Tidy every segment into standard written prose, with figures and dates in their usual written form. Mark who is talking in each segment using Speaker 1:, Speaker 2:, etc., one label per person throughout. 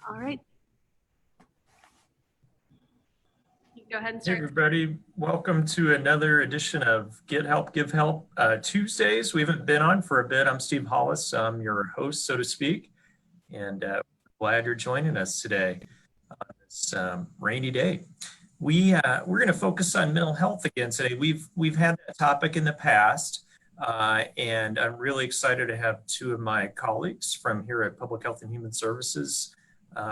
Speaker 1: All right. You can go ahead and
Speaker 2: Hey
Speaker 1: start.
Speaker 2: everybody, welcome to another edition of Get Help, Give Help Tuesdays. We haven't been on for a bit. I'm Steve Hollis. I'm your host, so to speak, and glad you're joining us today on this rainy day. We're going to focus on mental health again today. We've had that topic in the past, and I'm really excited to have two of my colleagues from here at Public Health and Human Services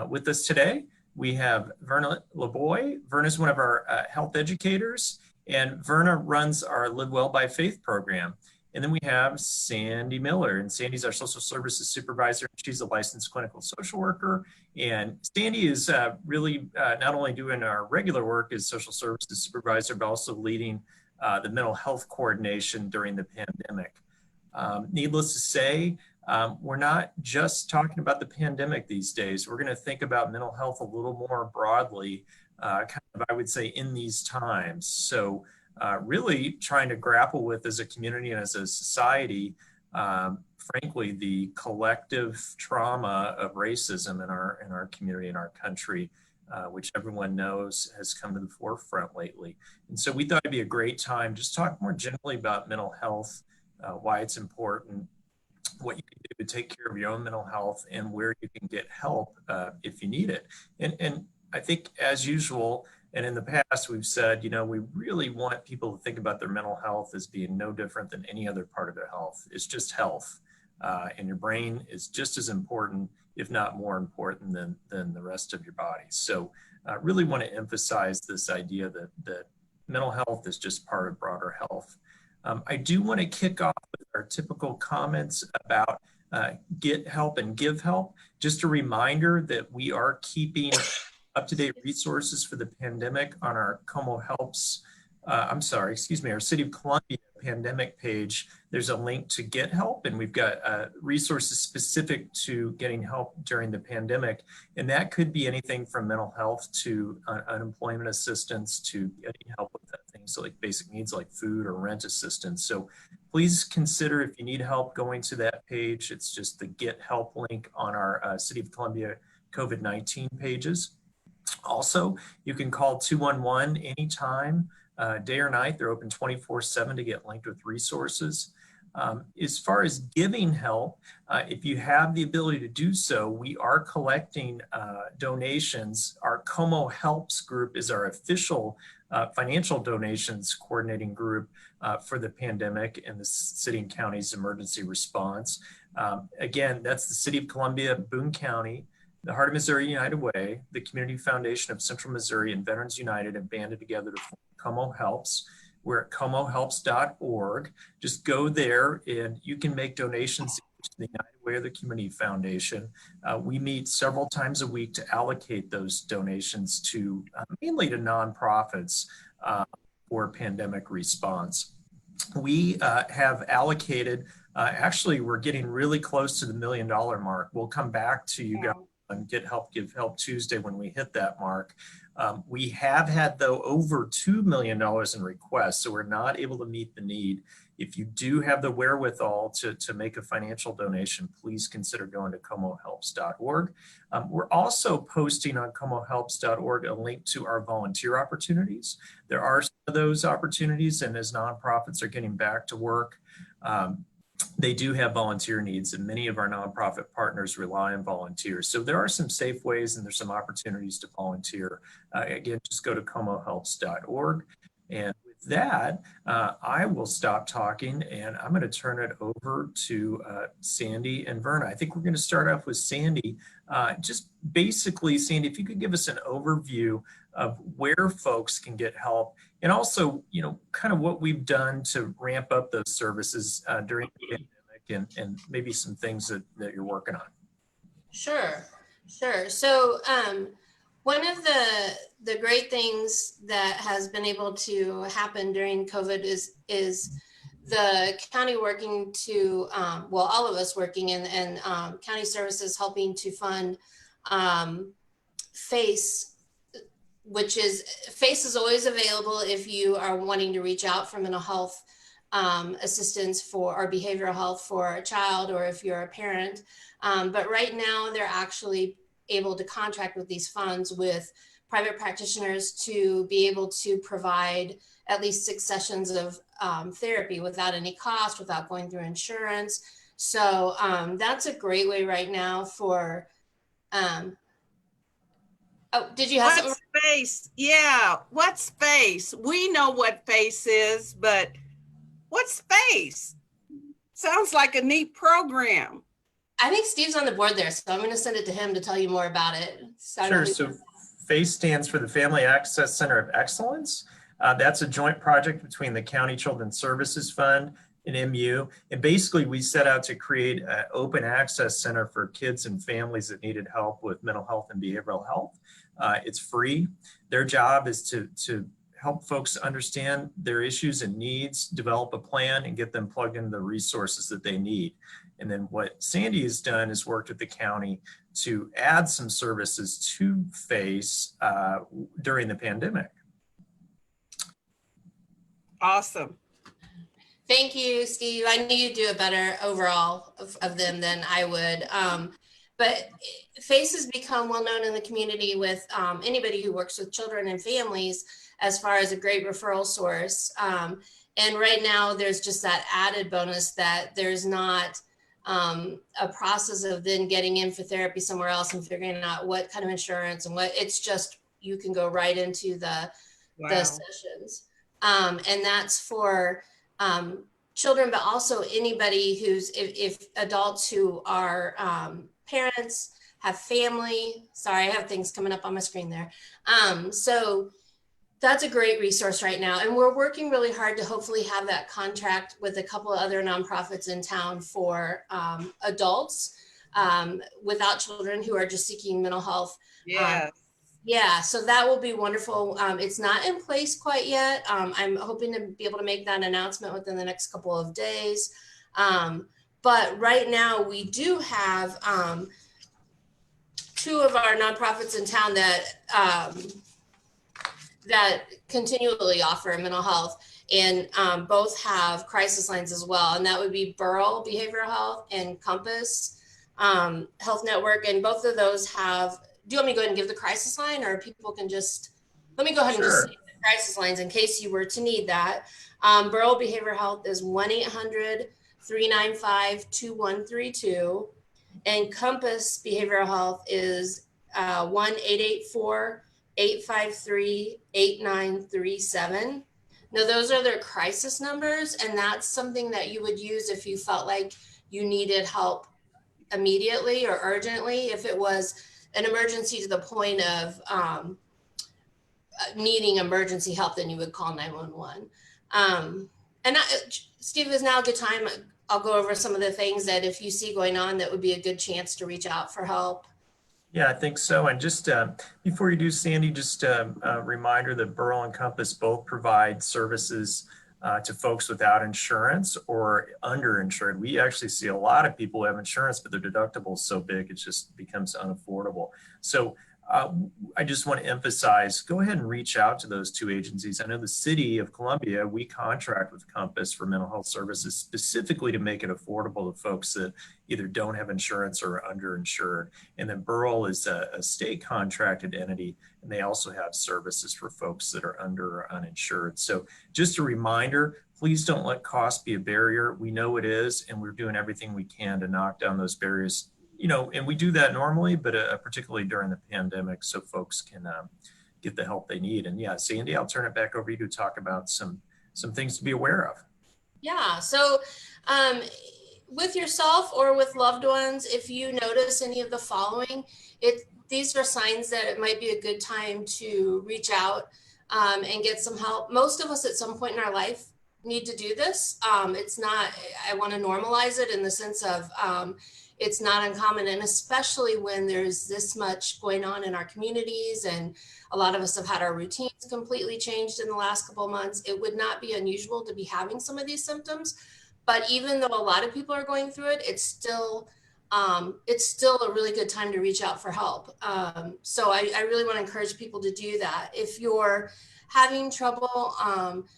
Speaker 2: with us today. We have Verna LeBoy. Verna is one of our health educators, and Verna runs our Live Well by Faith program. And then we have Sandy Miller, and Sandy's our social services supervisor. She's a licensed clinical social worker. And Sandy is really not only doing our regular work as social services supervisor, but also leading the mental health coordination during the pandemic. Needless to say, we're not just talking about the pandemic these days. We're going to think about mental health a little more broadly, kind of, I would say, in these times. So really trying to grapple with as a community and as a society, frankly, the collective trauma of racism in our community, in our country, which everyone knows has come to the forefront lately. And so we thought it'd be a great time just to talk more generally about mental health, why it's important, what you can do to take care of your own mental health, and where you can get help if you need it. And I think, as usual, and in the past, we've said, you know, we really want people to think about their mental health as being no different than any other part of their health. It's just health. And your brain is just as important, if not more important than the rest of your body. So really want to emphasize this idea that mental health is just part of broader health. I do want to kick off with our typical comments about get help and give help. Just a reminder that we are keeping up-to-date resources for the pandemic on our Como Helps, our City of Columbia pandemic page. There's a link to get help, and we've got resources specific to getting help during the pandemic. And that could be anything from mental health to unemployment assistance to getting help with things like basic needs like food or rent assistance. So please consider, if you need help, going to that page. It's just the Get Help link on our City of Columbia COVID-19 pages. Also, you can call 211 anytime, day or night. They're open 24/7 to get linked with resources. As far as giving help, if you have the ability to do so, we are collecting donations. Our Como Helps group is our official financial donations coordinating group for the pandemic and the city and county's emergency response. Again, that's the City of Columbia, Boone County, the Heart of Missouri United Way, the Community Foundation of Central Missouri, and Veterans United have banded together to form Como Helps. We're at comohelps.org. Just go there and you can make donations to the United Way or the Community Foundation. We meet several times a week to allocate those donations to mainly to nonprofits for pandemic response. We have allocated, actually, we're getting really close to the $1 million mark. We'll come back to you guys on Get Help, Give Help Tuesday when we hit that mark. We have had, though, over $2 million in requests, so we're not able to meet the need. If you do have the wherewithal to make a financial donation, please consider going to comohelps.org. We're also posting on comohelps.org a link to our volunteer opportunities. There are some of those opportunities, and as nonprofits are getting back to work, they do have volunteer needs, and many of our nonprofit partners rely on volunteers. So there are some safe ways and there's some opportunities to volunteer. Again, just go to comohelps.org. And with that, I will stop talking and I'm going to turn it over to Sandy and Verna. I think we're going to start off with Sandy. Just basically, Sandy, if you could give us an overview of where folks can get help, and also, you know, kind of what we've done to ramp up those services during the pandemic, and maybe some things that you're working on.
Speaker 3: Sure. So one of the great things that has been able to happen during COVID is the county working to, all of us working and county services helping to fund FACE, which is FACE is always available if you are wanting to reach out for mental health assistance for or behavioral health for a child, or if you're a parent. But right now they're actually able to contract with these funds with private practitioners to be able to provide at least 6 sessions of therapy without any cost, without going through insurance. So that's a great way right now for, oh, did you have something?
Speaker 4: What space? Yeah, what space? We know what FACE is, but what space? Sounds like a neat program.
Speaker 3: I think Steve's on the board there, so I'm going to send it to him to tell you more about it.
Speaker 2: Sure. So FACE stands for the Family Access Center of Excellence. That's a joint project between the County Children's Services Fund and MU. And basically, we set out to create an open access center for kids and families that needed help with mental health and behavioral health. It's free. Their job is to help folks understand their issues and needs, develop a plan, and get them plugged into the resources that they need. And then what Sandy has done is worked with the county to add some services to FACE during the pandemic.
Speaker 4: Awesome.
Speaker 3: Thank you, Steve. I knew you'd do a better overall of them than I would. But FACE has become well known in the community with anybody who works with children and families as far as a great referral source. And right now there's just that added bonus that there's not a process of then getting in for therapy somewhere else and figuring out what kind of insurance and what, it's just, you can go right into the sessions. And that's for children, but also anybody who's, if adults who are parents, have family. Sorry, I have things coming up on my screen there. So that's a great resource right now. And we're working really hard to hopefully have that contract with a couple of other nonprofits in town for adults without children who are just seeking mental health.
Speaker 4: Yeah.
Speaker 3: Yeah, so that will be wonderful. It's not in place quite yet. I'm hoping to be able to make that announcement within the next couple of days. But right now we do have 2 of our nonprofits in town that that continually offer mental health, and both have crisis lines as well. And that would be Burrell Behavioral Health and Compass Health Network. And both of those have, do you want me to go ahead and give the crisis line, or people can just, let me go ahead and just say the crisis lines in case you were to need that. Burrell Behavioral Health is 1-800-395-2132. And Compass Behavioral Health is 1-884-853-8937. Now, those are their crisis numbers, and that's something that you would use if you felt like you needed help immediately or urgently. If it was an emergency to the point of needing emergency help, then you would call 911. Steve, is now a good time? I'll go over some of the things that if you see going on, that would be a good chance to reach out for help.
Speaker 2: Yeah, I think so. And just before you do, Sandy, just a reminder that Burrell and Compass both provide services to folks without insurance or underinsured. We actually see a lot of people who have insurance, but their deductible is so big, it just becomes unaffordable. So I just want to emphasize, go ahead and reach out to those 2 agencies. I know the city of Columbia, we contract with Compass for mental health services specifically to make it affordable to folks that either don't have insurance or are underinsured. And then Burrell is a state contracted entity, and they also have services for folks that are under or uninsured. So just a reminder, please don't let cost be a barrier. We know it is, and we're doing everything we can to knock down those barriers. You know, and we do that normally, but particularly during the pandemic, so folks can get the help they need. And yeah, Sandy, I'll turn it back over to you to talk about some things to be aware of.
Speaker 3: Yeah, so with yourself or with loved ones, if you notice any of the following, these are signs that it might be a good time to reach out and get some help. Most of us at some point in our life need to do this. It's not, I want to normalize it in the sense of it's not uncommon, and especially when there's this much going on in our communities, and a lot of us have had our routines completely changed in the last couple of months. It would not be unusual to be having some of these symptoms, but even though a lot of people are going through it, it's still a really good time to reach out for help. So I really want to encourage people to do that. If you're having trouble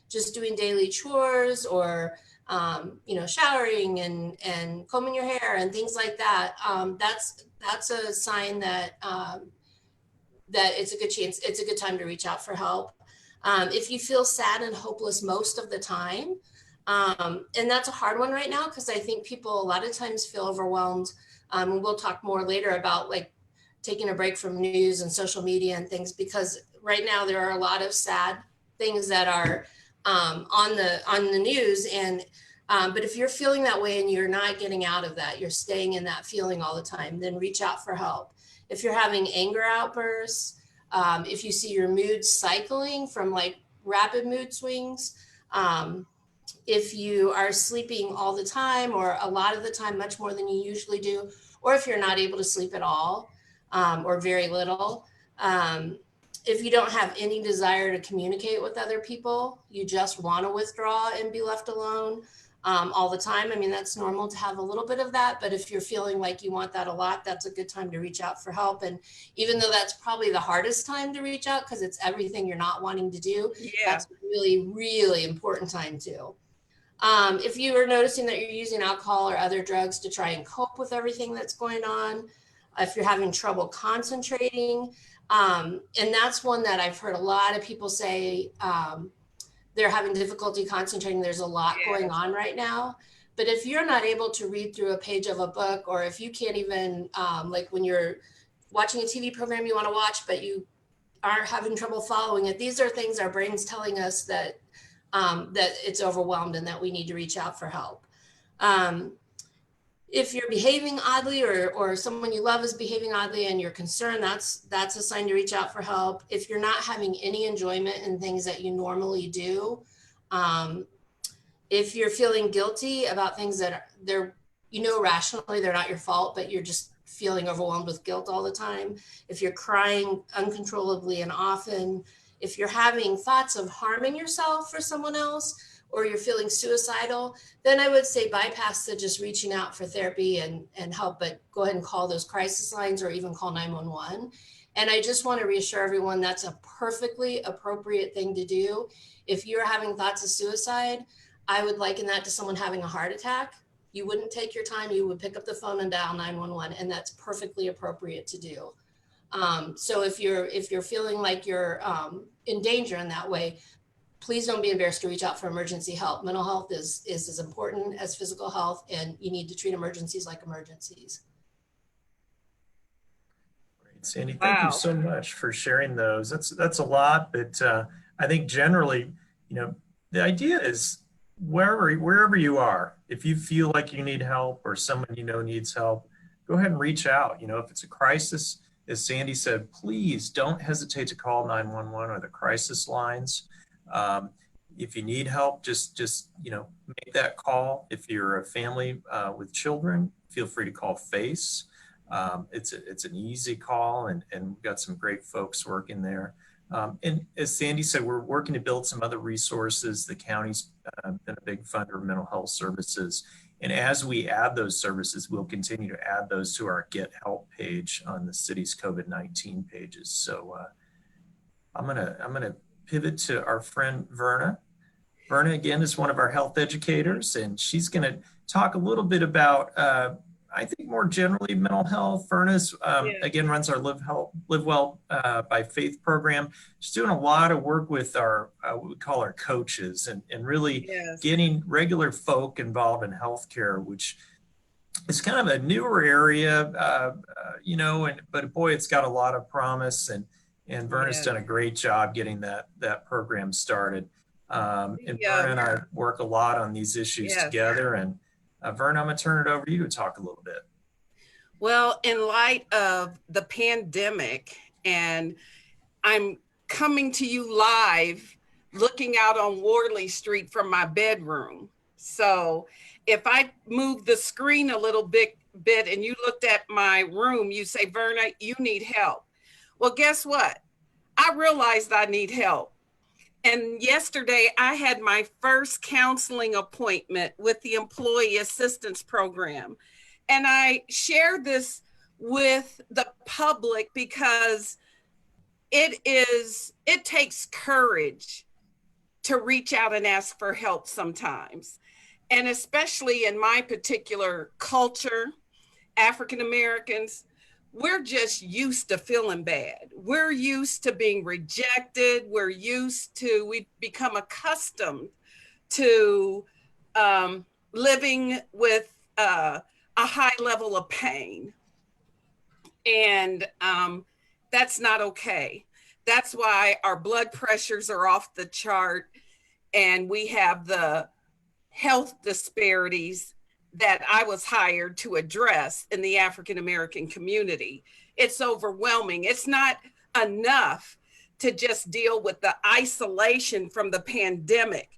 Speaker 3: just doing daily chores or showering and combing your hair and things like that, that's a sign that that it's a good chance, it's a good time to reach out for help. If you feel sad and hopeless most of the time, and that's a hard one right now because I think people a lot of times feel overwhelmed. And we'll talk more later about like taking a break from news and social media and things, because right now there are a lot of sad things that are on the news. And but if you're feeling that way and you're not getting out of that, you're staying in that feeling all the time, then reach out for help. If you're having anger outbursts, if you see your mood cycling from like rapid mood swings, if you are sleeping all the time or a lot of the time, much more than you usually do, or if you're not able to sleep at all or very little, if you don't have any desire to communicate with other people, you just want to withdraw and be left alone all the time. I mean, that's normal to have a little bit of that, but if you're feeling like you want that a lot, that's a good time to reach out for help. And even though that's probably the hardest time to reach out because it's everything you're not wanting to do, that's a really, really important time too. If you are noticing that you're using alcohol or other drugs to try and cope with everything that's going on, if you're having trouble concentrating, and that's one that I've heard a lot of people say they're having difficulty concentrating. There's a lot going on right now. But if you're not able to read through a page of a book, or if you can't even, like when you're watching a TV program you want to watch, but you are having trouble following it, these are things our brain's telling us that that it's overwhelmed and that we need to reach out for help. If you're behaving oddly or someone you love is behaving oddly and you're concerned, that's a sign to reach out for help. If you're not having any enjoyment in things that you normally do, if you're feeling guilty about things that they're, rationally they're not your fault, but you're just feeling overwhelmed with guilt all the time. If you're crying uncontrollably and often, if you're having thoughts of harming yourself or someone else, or you're feeling suicidal, then I would say bypass the just reaching out for therapy and help, but go ahead and call those crisis lines or even call 911. And I just want to reassure everyone that's a perfectly appropriate thing to do. If you're having thoughts of suicide, I would liken that to someone having a heart attack. You wouldn't take your time, you would pick up the phone and dial 911, and that's perfectly appropriate to do. So if you're feeling like you're in danger in that way, please don't be embarrassed to reach out for emergency help. Mental health is as important as physical health, and you need to treat emergencies like emergencies.
Speaker 2: Great, Sandy, thank you so much for sharing those. That's a lot, but I think generally, the idea is wherever you are, if you feel like you need help or someone needs help, go ahead and reach out. If it's a crisis, as Sandy said, please don't hesitate to call 911 or the crisis lines. If you need help, just make that call. If you're a family with children, feel free to call FACE. It's an easy call, and we've got some great folks working there. And as Sandy said, we're working to build some other resources. The county's been a big funder of mental health services. And as we add those services, we'll continue to add those to our Get Help page on the city's COVID-19 pages. So I'm gonna pivot to our friend Verna. Verna, again, is one of our health educators, and she's going to talk a little bit about, I think more generally, mental health. Verna's, again, runs our Live Well by Faith program. She's doing a lot of work with our, what we call our coaches, and really getting regular folk involved in healthcare, which is kind of a newer area, but boy, it's got a lot of promise, and Verna's done a great job getting that program started. And Verna and I work a lot on these issues together. And Verna, I'm going to turn it over to you to talk a little bit.
Speaker 4: Well, in light of the pandemic, and I'm coming to you live, looking out on Worley Street from my bedroom. So if I move the screen a little bit and you looked at my room, you say, Verna, you need help. Well, guess what? I realized I need help. And yesterday I had my first counseling appointment with the Employee Assistance Program. And I share this with the public because it takes courage to reach out and ask for help sometimes. And especially in my particular culture, African Americans, we're just used to feeling bad. We're used to being rejected. We've become accustomed to living with a high level of pain. And that's not okay. That's why our blood pressures are off the chart, and we have the health disparities that I was hired to address in the African American community. It's overwhelming. It's not enough to just deal with the isolation from the pandemic.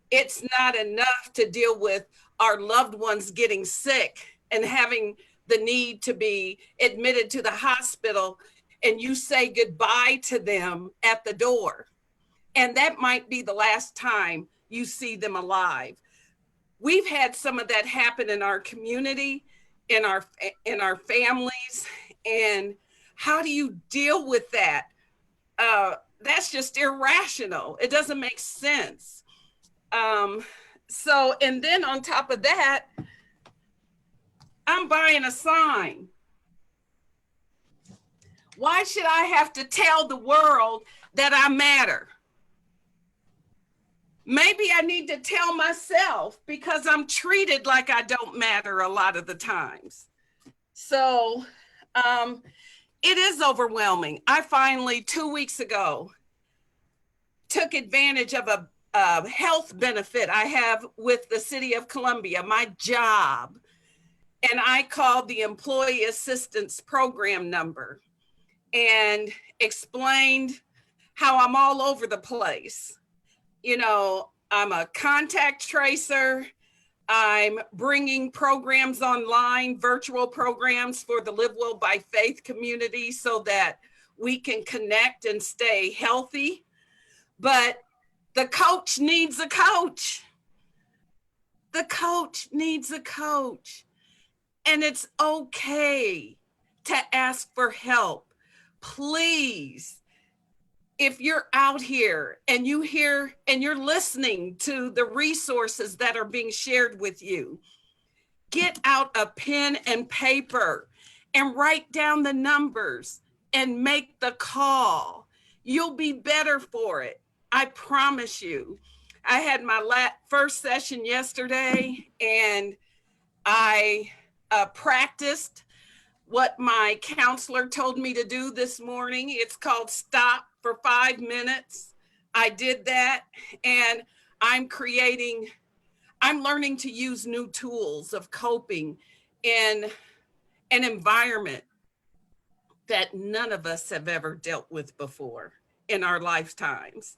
Speaker 4: It's not enough to deal with our loved ones getting sick and having the need to be admitted to the hospital, and you say goodbye to them at the door. And that might be the last time you see them alive. We've had some of that happen in our community, in our families. And how do you deal with that? That's just irrational. It doesn't make sense. And then on top of that, I'm buying a sign. Why should I have to tell the world that I matter? Maybe I need to tell myself, because I'm treated like I don't matter a lot of the times. So it is overwhelming. I finally, 2 weeks ago, took advantage of a health benefit I have with the City of Columbia, my job. And I called the Employee Assistance Program number and explained how I'm all over the place. You know, I'm a contact tracer. I'm bringing programs online, virtual programs for the Live Well by Faith community so that we can connect and stay healthy. But the coach needs a coach. The coach needs a coach. And it's okay to ask for help. Please, if you're out here and you hear and you're listening to the resources that are being shared with you, get out a pen and paper and write down the numbers and make the call. You'll be better for it. I promise you. I had my first session yesterday, and I practiced what my counselor told me to do this morning. It's called stop for 5 minutes. I did that, and I'm learning to use new tools of coping in an environment that none of us have ever dealt with before in our lifetimes.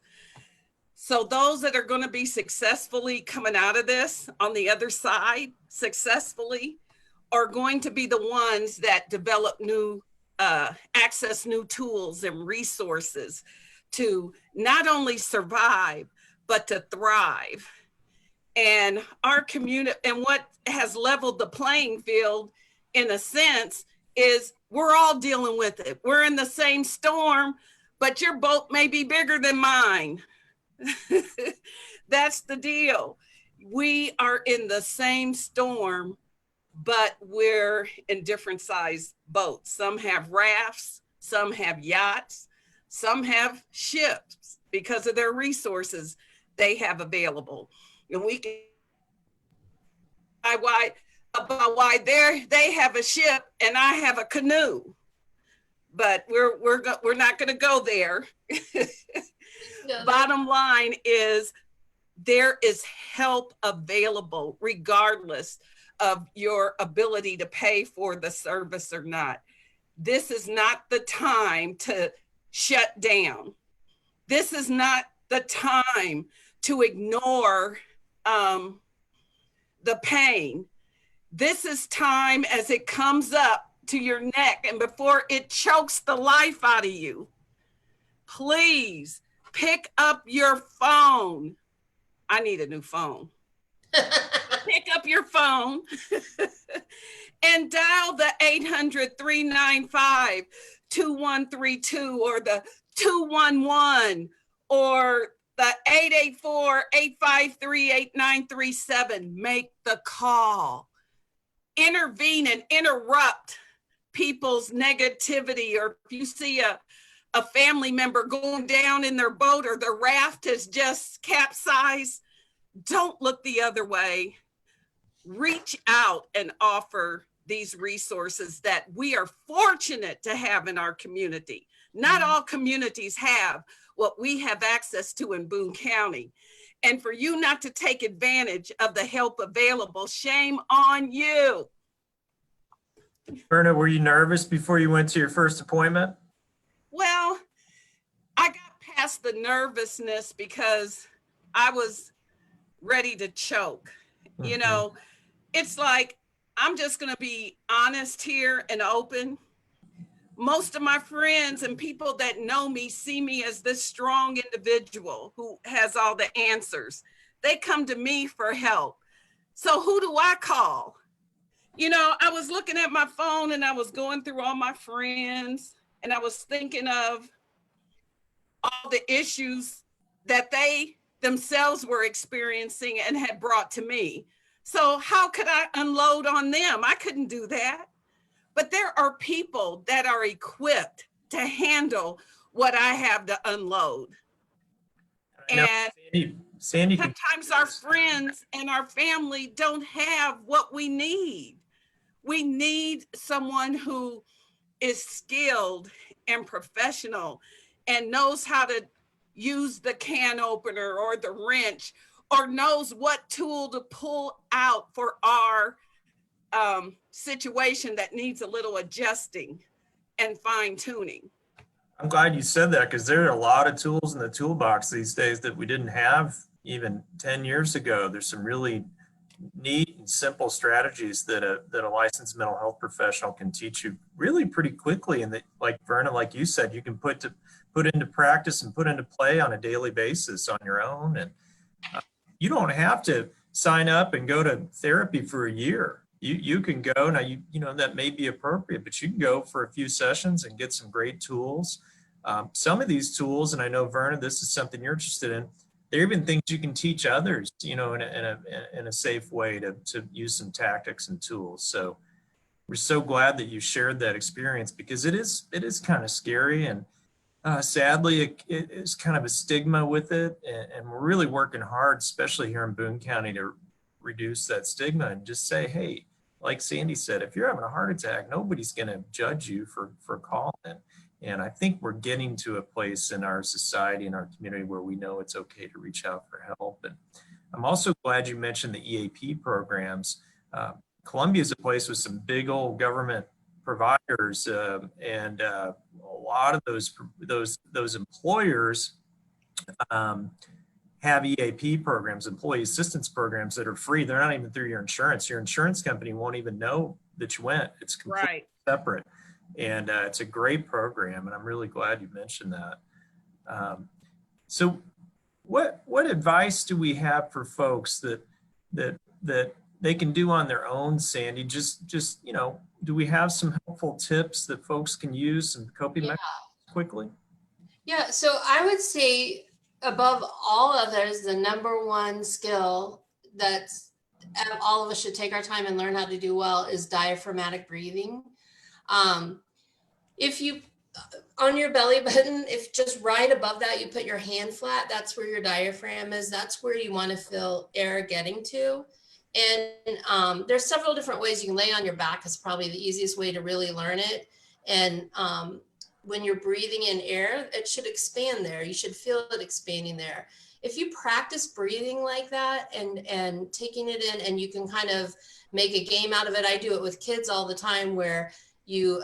Speaker 4: So those that are going to be successfully coming out of this on the other side successfully are going to be the ones that develop access new tools and resources to not only survive, but to thrive. And our community, and what has leveled the playing field in a sense is we're all dealing with it. We're in the same storm, but your boat may be bigger than mine. That's the deal. We are in the same storm, but we're in different size boats. Some have rafts, some have yachts, some have ships because of their resources they have available. And we can about why they have a ship and I have a canoe, but we're not going to go there. Bottom line is there is help available regardless of your ability to pay for the service or not. This is not the time to shut down. This is not the time to ignore the pain. This is time as it comes up to your neck and before it chokes the life out of you. Please pick up your phone. I need a new phone. Pick up your phone and dial the 800-395-2132 or the 211 or the 884-853-8937. Make the call. Intervene and interrupt people's negativity, or if you see a family member going down in their boat or the raft has just capsized, don't look the other way. Reach out and offer these resources that we are fortunate to have in our community. Not all communities have what we have access to in Boone County. And for you not to take advantage of the help available, shame on you.
Speaker 2: Verna, were you nervous before you went to your first appointment?
Speaker 4: Well, I got past the nervousness because I was ready to choke. You know, it's like, I'm just going to be honest here and open. Most of my friends and people that know me see me as this strong individual who has all the answers. They come to me for help. So who do I call? You know, I was looking at my phone and I was going through all my friends and I was thinking of all the issues that they themselves were experiencing and had brought to me. So how could I unload on them? I couldn't do that. But there are people that are equipped to handle what I have to unload. And
Speaker 2: Sandy
Speaker 4: sometimes our friends and our family don't have what we need. We need someone who is skilled and professional and knows how to use the can opener or the wrench, or knows what tool to pull out for our situation that needs a little adjusting and fine tuning.
Speaker 2: I'm glad you said that, because there are a lot of tools in the toolbox these days that we didn't have even 10 years ago. There's some really neat and simple strategies that a licensed mental health professional can teach you really pretty quickly, and that, like Verna, like you said, you can put into practice and put into play on a daily basis on your own. And you don't have to sign up and go to therapy for a year. You can go now. You know that may be appropriate, but you can go for a few sessions and get some great tools. Some of these tools, and I know Verna, this is something you're interested in. There are even things you can teach others, you know, in a safe way to use some tactics and tools. So we're so glad that you shared that experience, because it is kind of scary, and sadly it is kind of a stigma with it, and we're really working hard, especially here in Boone County, to reduce that stigma and just say, hey, like Sandy said, if you're having a heart attack, nobody's going to judge you for calling. And I think we're getting to a place in our society, in our community, where we know it's okay to reach out for help. And I'm also glad you mentioned the EAP programs. Columbia is a place with some big old government providers, and a lot of those employers have EAP programs, employee assistance programs, that are free. They're not even through your insurance. Your insurance company won't even know that you went. It's completely separate. And it's a great program, and I'm really glad you mentioned that. So what advice do we have for folks that they can do on their own, Sandy? Just you know, do we have some helpful tips that folks can use, some coping mechanisms quickly?
Speaker 3: Yeah, so I would say above all others, the number one skill that's all of us should take our time and learn how to do well is diaphragmatic breathing. If you, on your belly button, if just right above that, you put your hand flat, that's where your diaphragm is. That's where you want to feel air getting to. And there's several different ways. You can lay on your back is probably the easiest way to really learn it. And when you're breathing in air, it should expand there. You should feel it expanding there. If you practice breathing like that and taking it in, and you can kind of make a game out of it. I do it with kids all the time, where you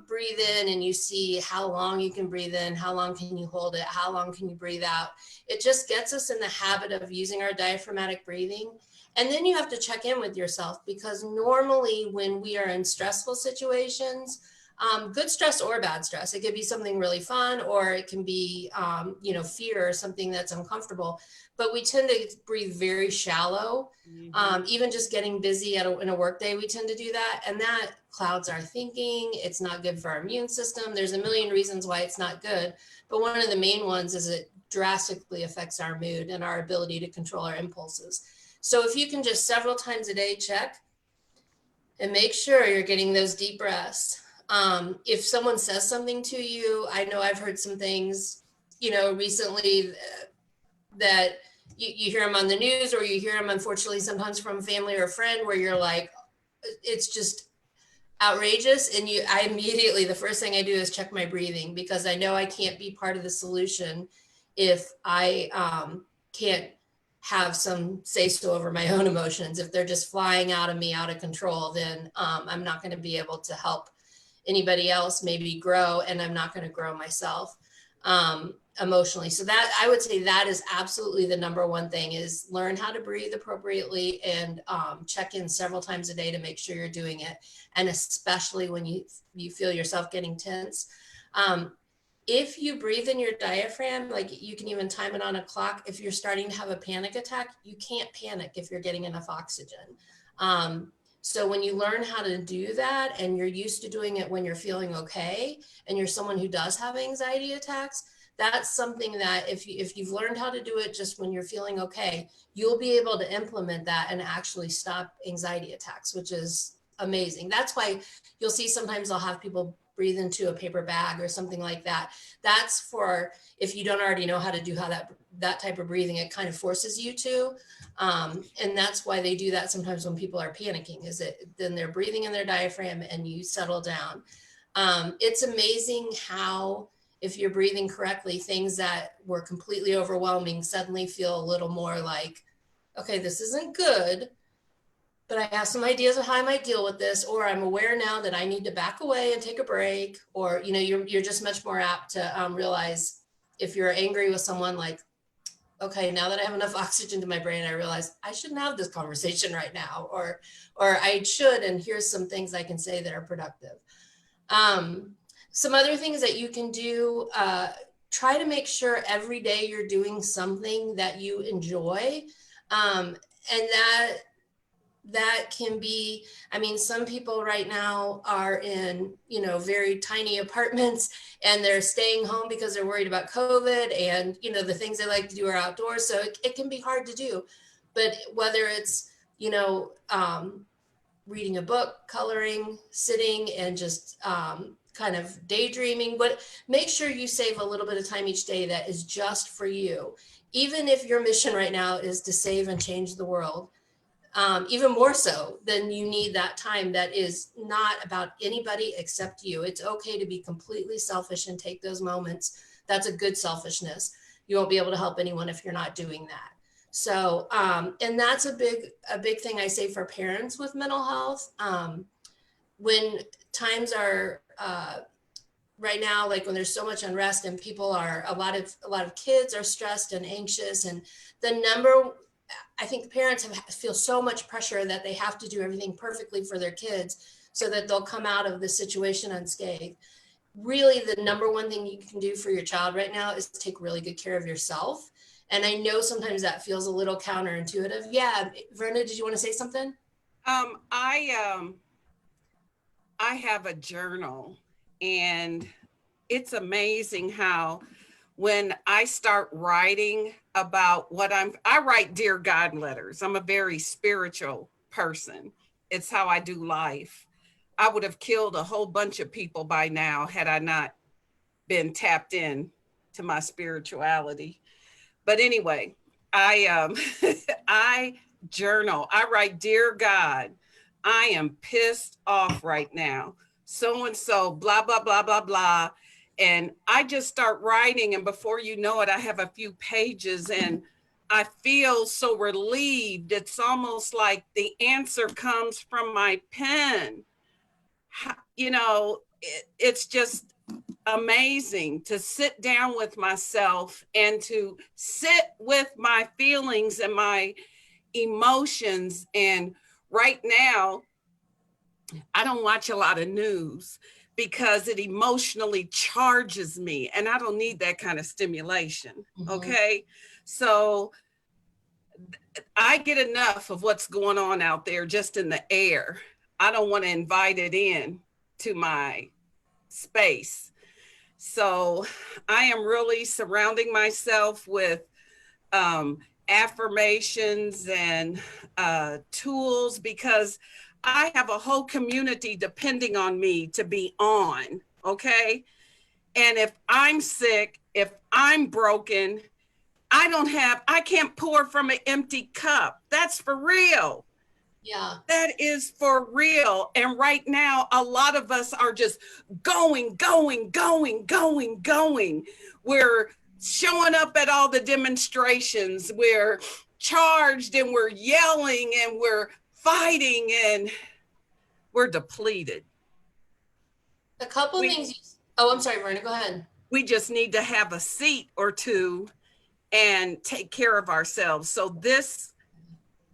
Speaker 3: breathe in and you see how long you can breathe in, how long can you hold it, how long can you breathe out. It just gets us in the habit of using our diaphragmatic breathing. And then you have to check in with yourself, because normally when we are in stressful situations, good stress or bad stress, it could be something really fun, or it can be, you know, fear or something that's uncomfortable, but we tend to breathe very shallow. Even just getting busy in a work day, we tend to do that. And that clouds our thinking. It's not good for our immune system. There's a million reasons why it's not good. But one of the main ones is it drastically affects our mood and our ability to control our impulses. So if you can just several times a day check and make sure you're getting those deep breaths. If someone says something to you, I know I've heard some things, recently that you hear them on the news, or you hear them, unfortunately, sometimes from family or a friend, where you're like, it's just outrageous. And I immediately, the first thing I do is check my breathing, because I know I can't be part of the solution if I can't have some say-so over my own emotions. If they're just flying out of me out of control, then I'm not going to be able to help anybody else maybe grow, and I'm not going to grow myself emotionally. So that, I would say, that is absolutely the number one thing, is learn how to breathe appropriately, and check in several times a day to make sure you're doing it. And especially when you feel yourself getting tense. If you breathe in your diaphragm, like you can even time it on a clock. If you're starting to have a panic attack, you can't panic if you're getting enough oxygen. So when you learn how to do that, and you're used to doing it when you're feeling okay, and you're someone who does have anxiety attacks, that's something that if you've learned how to do it just when you're feeling okay, you'll be able to implement that and actually stop anxiety attacks, which is amazing. That's why you'll see sometimes I'll have people breathe into a paper bag or something like that. That's for, if you don't already know how to do that type of breathing, it kind of forces you to. And that's why they do that sometimes when people are panicking, is it then they're breathing in their diaphragm and you settle down. It's amazing how, if you're breathing correctly, things that were completely overwhelming suddenly feel a little more like, okay, this isn't good, but I have some ideas of how I might deal with this, or I'm aware now that I need to back away and take a break, or, you're just much more apt to realize, if you're angry with someone, like, okay, now that I have enough oxygen to my brain, I realize I shouldn't have this conversation right now, or I should, and here's some things I can say that are productive. Some other things that you can do, try to make sure every day you're doing something that you enjoy. And that can be, some people right now are in, very tiny apartments, and they're staying home because they're worried about COVID, and, the things they like to do are outdoors. So it can be hard to do, but whether it's, reading a book, coloring, sitting, and just kind of daydreaming, but make sure you save a little bit of time each day that is just for you. Even if your mission right now is to save and change the world, even more so, then you need that time that is not about anybody except you. It's okay to be completely selfish and take those moments. That's a good selfishness. You won't be able to help anyone if you're not doing that. So, and that's a big thing I say for parents with mental health. When times are right now, like when there's so much unrest and people are, a lot of kids are stressed and anxious, and I think parents feel so much pressure that they have to do everything perfectly for their kids so that they'll come out of the situation unscathed. Really, the number one thing you can do for your child right now is take really good care of yourself. And I know sometimes that feels a little counterintuitive. Yeah, Verna, did you want to say something?
Speaker 4: I have a journal, and it's amazing how when I start writing about I write Dear God letters. I'm a very spiritual person. It's how I do life. I would have killed a whole bunch of people by now had I not been tapped in to my spirituality. But anyway, I journal. I write, Dear God, I am pissed off right now. So-and-so, blah, blah, blah, blah, blah. And I just start writing, and before you know it, I have a few pages, and I feel so relieved. It's almost like the answer comes from my pen. It's just amazing to sit down with myself and to sit with my feelings and my emotions. And right now, I don't watch a lot of news because it emotionally charges me, and I don't need that kind of stimulation. Mm-hmm. Okay. So I get enough of what's going on out there just in the air. I don't want to invite it in to my space. So I am really surrounding myself with affirmations and tools, because I have a whole community depending on me to be on, okay? And if I'm sick, if I'm broken, I can't pour from an empty cup. That's for real.
Speaker 3: Yeah.
Speaker 4: That is for real. And right now, a lot of us are just going. We're showing up at all the demonstrations. We're charged and we're yelling and we're fighting and we're depleted.
Speaker 3: A couple things. Oh, I'm sorry, Verna, go ahead.
Speaker 4: We just need to have a seat or two and take care of ourselves. So this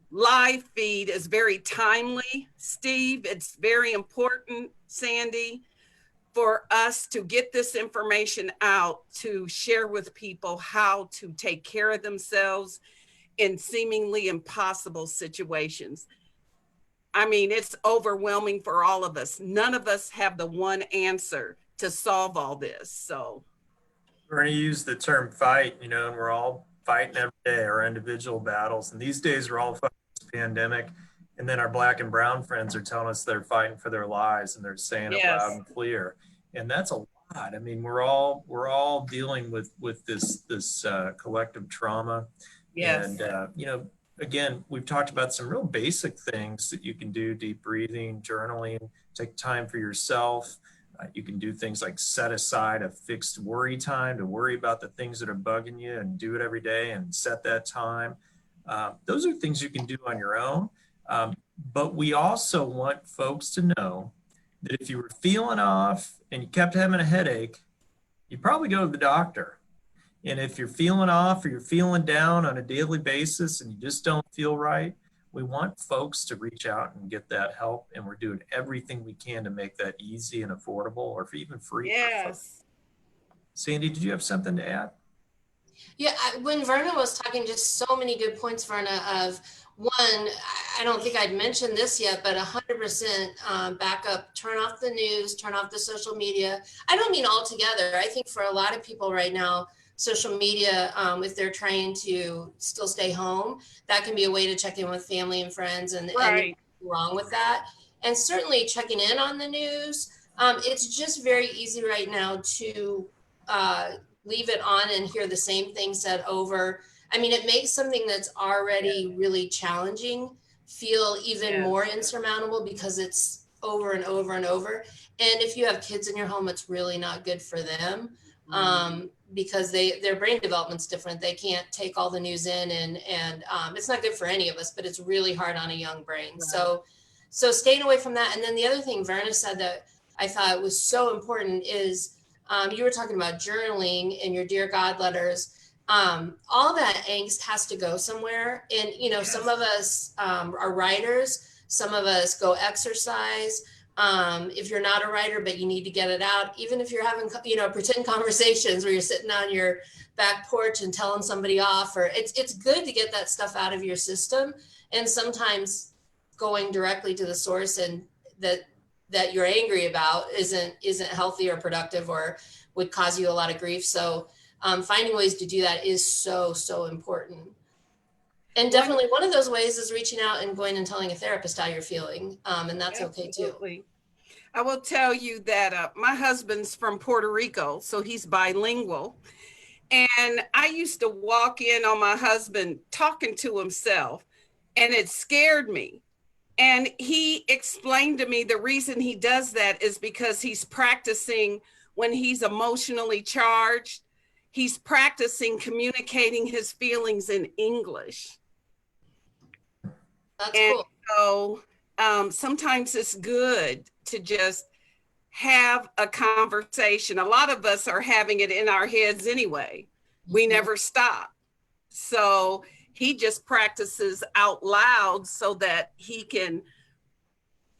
Speaker 4: live feed is very timely, Steve. It's very important, Sandy, for us to get this information out, to share with people how to take care of themselves in seemingly impossible situations. I mean, it's overwhelming for all of us. None of us have the one answer to solve all this. So
Speaker 2: we're going to use the term fight, and we're all fighting every day, our individual battles. And these days we're all fighting this pandemic. And then our Black and brown friends are telling us they're fighting for their lives, and they're saying it loud and clear. And that's a lot. I mean, we're all dealing with this collective trauma.
Speaker 4: yes.
Speaker 2: And again, we've talked about some real basic things that you can do: deep breathing, journaling, take time for yourself. You can do things like set aside a fixed worry time to worry about the things that are bugging you, and do it every day and set that time. Those are things you can do on your own. But we also want folks to know that if you were feeling off and you kept having a headache, you probably go to the doctor. And if you're feeling off or you're feeling down on a daily basis and you just don't feel right, we want folks to reach out and get that help. And we're doing everything we can to make that easy and affordable, or even free.
Speaker 4: Yes.
Speaker 2: Sandy, did you have something to add?
Speaker 3: Yeah, when Verna was talking, just so many good points, Verna, of one, I don't think I'd mentioned this yet, but 100% backup, turn off the news, turn off the social media. I don't mean altogether. I think for a lot of people right now, social media, if they're trying to still stay home, that can be a way to check in with family and friends, and nothing wrong with that. And certainly checking in on the news. It's just very easy right now to leave it on and hear the same thing said over. I mean, it makes something that's already really challenging feel even more insurmountable, because it's over and over and over. And if you have kids in your home, it's really not good for them, because their brain development's different. They can't take all the news in, and it's not good for any of us, but it's really hard on a young brain. Right. So staying away from that. And then the other thing Verna said that I thought was so important is, you were talking about journaling and your Dear God letters. All that angst has to go somewhere. And, some of us are writers. Some of us go exercise. If you're not a writer, but you need to get it out, even if you're having, pretend conversations where you're sitting on your back porch and telling somebody off, or it's good to get that stuff out of your system. And sometimes going directly to the source and that you're angry about isn't healthy or productive, or would cause you a lot of grief. So finding ways to do that is so, so important. And definitely one of those ways is reaching out and going and telling a therapist how you're feeling. And that's okay too.
Speaker 4: I will tell you that my husband's from Puerto Rico, so he's bilingual. And I used to walk in on my husband talking to himself, and it scared me. And he explained to me the reason he does that is because he's practicing when he's emotionally charged. He's practicing communicating his feelings in English.
Speaker 3: That's cool.
Speaker 4: So sometimes it's good to just have a conversation. A lot of us are having it in our heads anyway. We never stop. So he just practices out loud so that he can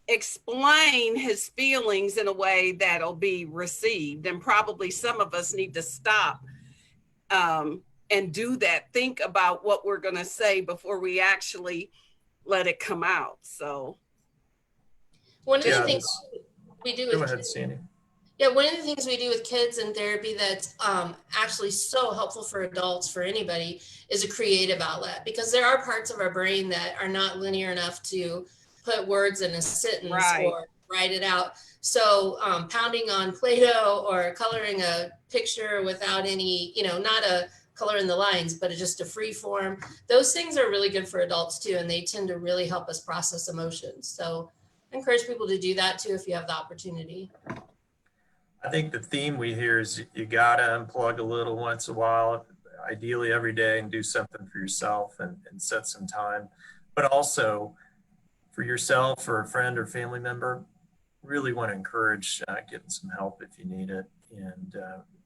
Speaker 4: explain his feelings in a way that'll be received. And probably some of us need to stop and do that. Think about what we're going to say before we actually let it come out. So
Speaker 3: one of the things we do
Speaker 2: go ahead, Sandy.
Speaker 3: Yeah, one of the things we do with kids in therapy that's actually so helpful for adults, for anybody, is a creative outlet, because there are parts of our brain that are not linear enough to put words in a sentence
Speaker 4: Right.
Speaker 3: or write it out. So pounding on Play-Doh or coloring a picture without any, not a color in the lines, but just a free form, those things are really good for adults too, and they tend to really help us process emotions. So I encourage people to do that too if you have the opportunity.
Speaker 2: I think the theme we hear is you gotta unplug a little once in a while, ideally every day, and do something for yourself and set some time. But also for yourself or a friend or family member, really want to encourage getting some help if you need it. And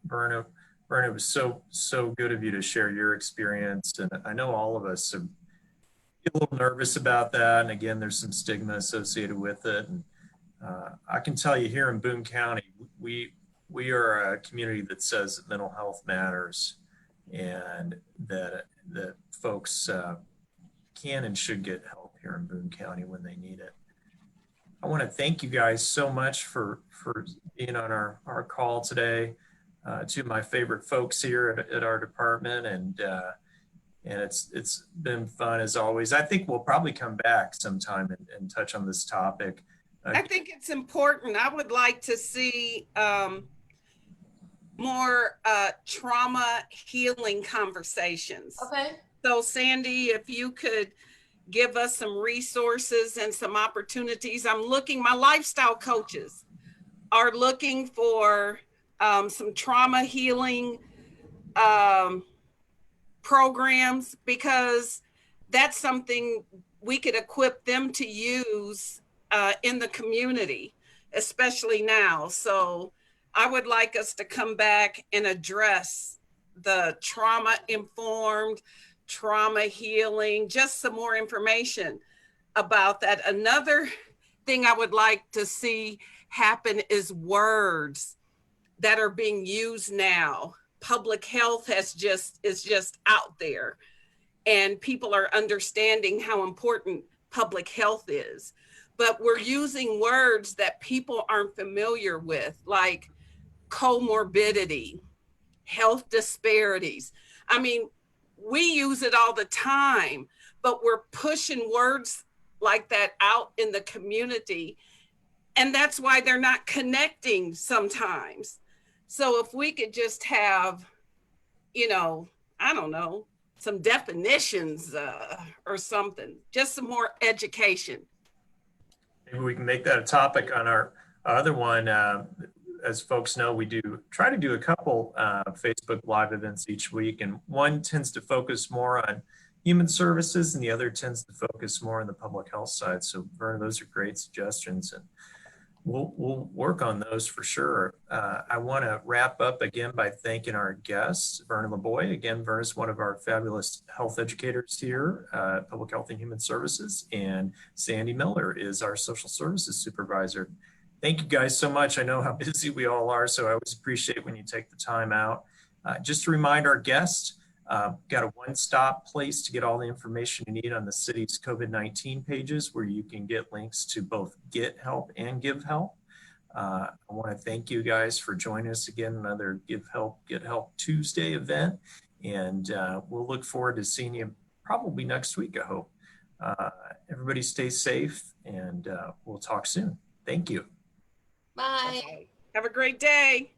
Speaker 2: Verna, it was so good of you to share your experience. And I know all of us are a little nervous about that. And again, there's some stigma associated with it. And I can tell you here in Boone County, we are a community that says that mental health matters, and that folks can and should get help here in Boone County when they need it. I want to thank you guys so much for being on our call today. To my favorite folks here at our department, and it's been fun as always. I think we'll probably come back sometime and touch on this topic.
Speaker 4: I think it's important. I would like to see more trauma healing conversations.
Speaker 3: Okay.
Speaker 4: So Sandy, if you could give us some resources and some opportunities. My lifestyle coaches are looking for some trauma healing programs, because that's something we could equip them to use in the community, especially now. So I would like us to come back and address the trauma-informed, trauma healing, just some more information about that. Another thing I would like to see happen is words that are being used now. Public health is just out there, and people are understanding how important public health is. But we're using words that people aren't familiar with, like comorbidity, health disparities. I mean, we use it all the time, but we're pushing words like that out in the community. And that's why they're not connecting sometimes. So if we could just have, I don't know, some definitions or something, just some more education.
Speaker 2: Maybe we can make that a topic on our other one. As folks know, we try to do a couple Facebook Live events each week, and one tends to focus more on human services and the other tends to focus more on the public health side. So Verna, those are great suggestions, and we'll work on those for sure. I want to wrap up again by thanking our guests, Verna LeBoy. Again, Verna's one of our fabulous health educators here, Public Health and Human Services, and Sandy Miller is our social services supervisor. Thank you guys so much. I know how busy we all are, so I always appreciate when you take the time out. Just to remind our guests, got a one-stop place to get all the information you need on the city's COVID-19 pages, where you can get links to both Get Help and Give Help. I want to thank you guys for joining us again, another Give Help, Get Help Tuesday event. And we'll look forward to seeing you probably next week, I hope. Everybody stay safe, and we'll talk soon. Thank you.
Speaker 3: Bye.
Speaker 4: Okay. Have a great day.